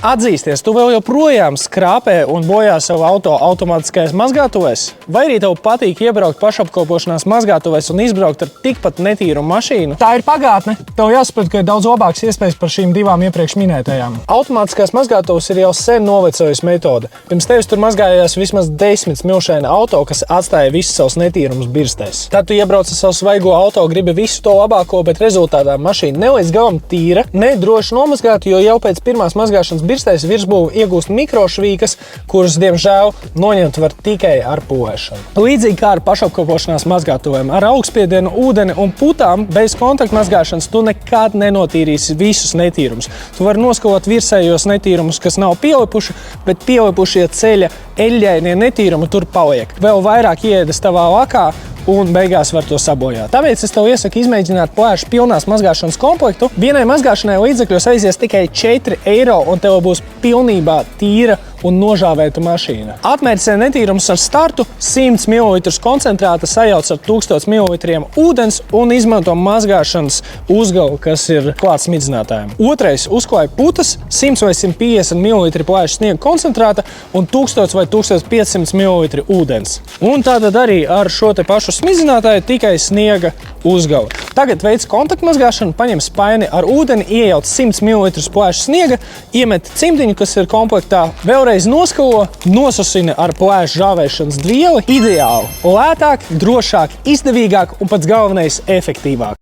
Atzīsties, tu vēl joprojām skrāpē un bojā savu auto automātiskais mazgātuvēs? Vai arī tev patīk iebraukt pašapkalpošanās mazgātuvēs un izbraukt ar tikpat netīru mašīnu? Tā ir pagātne. Tev jāsaprot, ka ir daudz labākas iespējas par šīm divām iepriekš minētajām. Automātiskās mazgātuves ir jau sen novecojusi metode. Pirms tevis tur mazgājās vismaz 10 smilšaini auto, kas atstāja visus savus netīrumus birstēs. Tad tu iebrauc ar savu svaigo auto, gribi visu to labāko, bet rezultātā mašīna ne līdz galam tīra, ne droši nomazgāta, jo jau pēc pirmās mazgāšanas birstēs virsbūve iegūst mikrošvīkas, kuras, diemžēl, noņemt var tikai ar pūvēšanu. Līdzīgi kā ar pašapkalpošanās mazgātuvēm, ar augstspiedienu, ūdeni un putām bez kontaktmazgāšanas tu nekad nenotīrīsi visus netīrumus. Tu vari noskalot virsējos netīrumus, kas nav pielipuši, bet pielipušie ceļa eļļainie netīrumi tur paliek. Vēl vairāk ieedas tavā lakā un beigās var to sabojāt. Tāpēc es tev iesaku izmēģināt plēšu pilnās mazgāšanas komplektu. Vienai mazgāšanai līdzekļos aizies tikai 4 eiro un tev būs pilnībā tīra un nožāvēta mašīna. Atmērcē netīrums ar startu, 100 ml koncentrāta sajauc ar 1000 ml ūdens un izmanto mazgāšanas uzgalu, kas ir klāts smidzinātājiem. Otrais, uzklāj putas, 100 vai 150 ml plēšu sniega koncentrāta un 1000 vai 1500 ml ūdens. Un tātad arī ar šo te pašu smidzinātāju tikai sniega uzgalu. Tagad veic kontaktmazgāšanu, paņem spaini ar ūdeni, iejauc 100 ml plēšu sniega, iemet cimdiņu, kas ir komplektā, vēlreiz noskalo, nosasina ar plēšu žāvēšanas dvieli. Ideāli, lētāk, drošāk, izdevīgāk un pats galvenais efektīvāk.